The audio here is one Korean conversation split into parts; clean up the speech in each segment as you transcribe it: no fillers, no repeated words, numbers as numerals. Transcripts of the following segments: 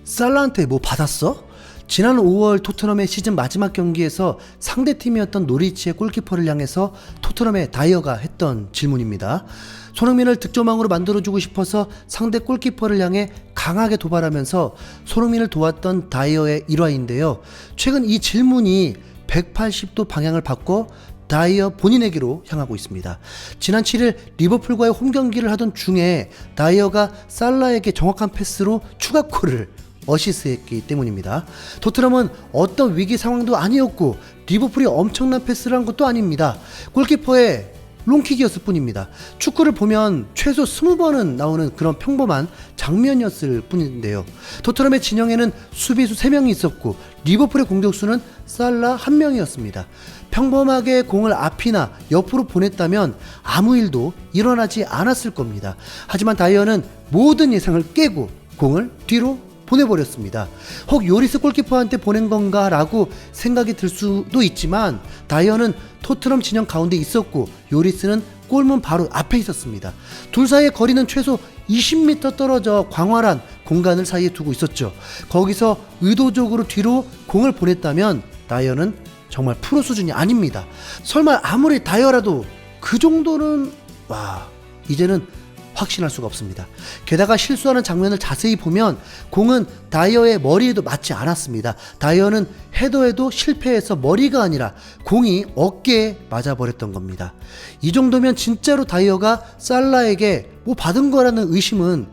살라한테 뭐 받았어? 지난 5월 토트넘의 시즌 마지막 경기에서 상대팀이었던 노리치의 골키퍼를 향해서 토트넘의 다이어가 했던 질문입니다. 손흥민을 득점왕으로 만들어주고 싶어서 상대 골키퍼를 향해 강하게 도발하면서 손흥민을 도왔던 다이어의 일화인데요. 최근 이 질문이 180도 방향을 바꿔 다이어 본인에게로 향하고 있습니다. 지난 7일 리버풀과의 홈경기를 하던 중에 다이어가 살라에게 정확한 패스로 추가골을 어시스트했기 때문입니다. 토트넘은 어떤 위기 상황도 아니었고 리버풀이 엄청난 패스를 한 것도 아닙니다. 골키퍼의 롱킥이었을 뿐입니다. 축구를 보면 최소 20번은 나오는 그런 평범한 장면이었을 뿐인데요. 토트넘의 진영에는 수비수 3명이 있었고 리버풀의 공격수는 살라 1명이었습니다. 평범하게 공을 앞이나 옆으로 보냈다면 아무 일도 일어나지 않았을 겁니다. 하지만 다이어는 모든 예상을 깨고 공을 뒤로 보내버렸습니다. 혹 요리스 골키퍼한테 보낸 건가 라고 생각이 들 수도 있지만 다이어는 토트넘 진영 가운데 있었고 요리스는 골문 바로 앞에 있었습니다. 둘 사이의 거리는 최소 20m 떨어져 광활한 공간을 사이에 두고 있었죠. 거기서 의도적으로 뒤로 공을 보냈다면 다이어는 정말 프로 수준이 아닙니다. 설마 아무리 다이어라도 그 정도는 이제는 확신할 수가 없습니다. 게다가 실수하는 장면을 자세히 보면 공은 다이어의 머리에도 맞지 않았습니다. 다이어는 헤더에도 실패해서 머리가 아니라 공이 어깨에 맞아버렸던 겁니다. 이 정도면 진짜로 다이어가 살라에게 뭐 받은 거라는 의심은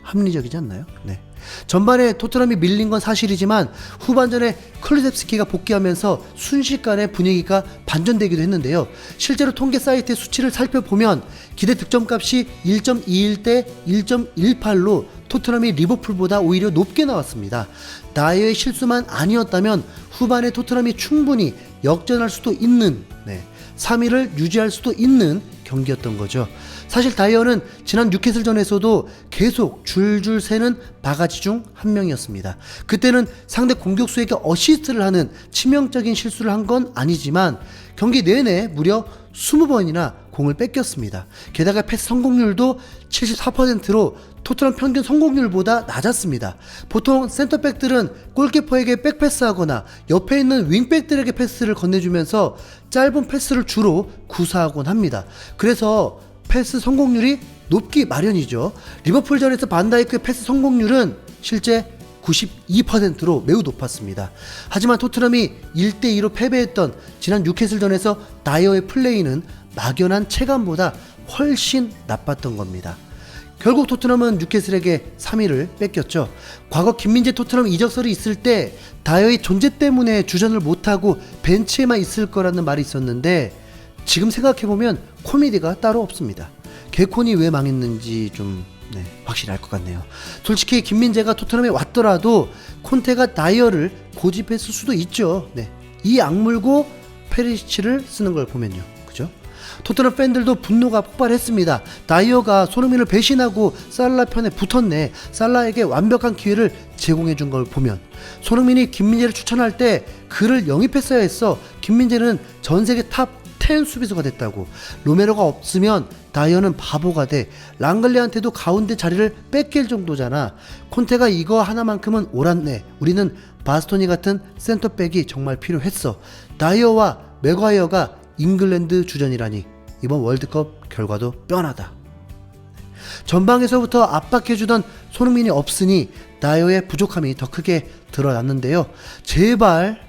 합리적이지 않나요? 네. 전반에 토트넘이 밀린 건 사실이지만 후반전에 클루셉스키가 복귀하면서 순식간에 분위기가 반전되기도 했는데요. 실제로 통계 사이트의 수치를 살펴보면 기대 득점값이 1.21대 1.18로 토트넘이 리버풀보다 오히려 높게 나왔습니다. 다이어의 실수만 아니었다면 후반에 토트넘이 충분히 역전할 수도 있는 3위를 유지할 수도 있는 경기였던 거죠. 사실 다이어는 지난 뉴캐슬전에서도 계속 줄줄 새는 바가지 중 한 명이었습니다. 그때는 상대 공격수에게 어시스트를 하는 치명적인 실수를 한 건 아니지만 경기 내내 무려 20번이나 공을 뺏겼습니다. 게다가 패스 성공률도 74%로 토트넘 평균 성공률보다 낮았습니다. 보통 센터백들은 골키퍼에게 백패스하거나 옆에 있는 윙백들에게 패스를 건네주면서 짧은 패스를 주로 구사하곤 합니다. 그래서 패스 성공률이 높기 마련이죠. 리버풀전에서 반다이크의 패스 성공률은 실제 92%로 매우 높았습니다. 하지만 토트넘이 1대2로 패배했던 지난 뉴캐슬전에서 다이어의 플레이는 막연한 체감보다 훨씬 나빴던 겁니다. 결국 토트넘은 뉴캐슬에게 3위를 뺏겼죠. 과거 김민재 토트넘 이적설이 있을 때 다이어의 존재 때문에 주전을 못하고 벤치에만 있을 거라는 말이 있었는데 지금 생각해보면 코미디가 따로 없습니다. 개콘이 왜 망했는지 좀 확실히 알 것 같네요. 솔직히 김민재가 토트넘에 왔더라도 콘테가 다이어를 고집했을 수도 있죠. 이 악물고 페리시치를 쓰는 걸 보면요. 그죠? 토트넘 팬들도 분노가 폭발했습니다. 다이어가 손흥민을 배신하고 살라 편에 붙었네. 살라에게 완벽한 기회를 제공해준 걸 보면 손흥민이 김민재를 추천할 때 그를 영입했어야 했어. 김민재는 전세계 탑 10 수비수가 됐다고. 로메로가 없으면 다이어는 바보가 돼. 랑글레한테도 가운데 자리를 뺏길 정도잖아. 콘테가 이거 하나만큼은 옳았네. 우리는 바스토니 같은 센터백이 정말 필요했어. 다이어와 맥과이어가 잉글랜드 주전이라니. 이번 월드컵 결과도 뻔하다. 전방에서부터 압박해주던 손흥민이 없으니 다이어의 부족함이 더 크게 드러났는데요. 제발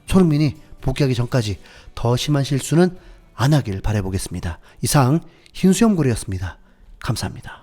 손흥민이 복귀하기 전까지 더 심한 실수는 안 하길 바라보겠습니다. 이상 흰수염고래였습니다. 감사합니다.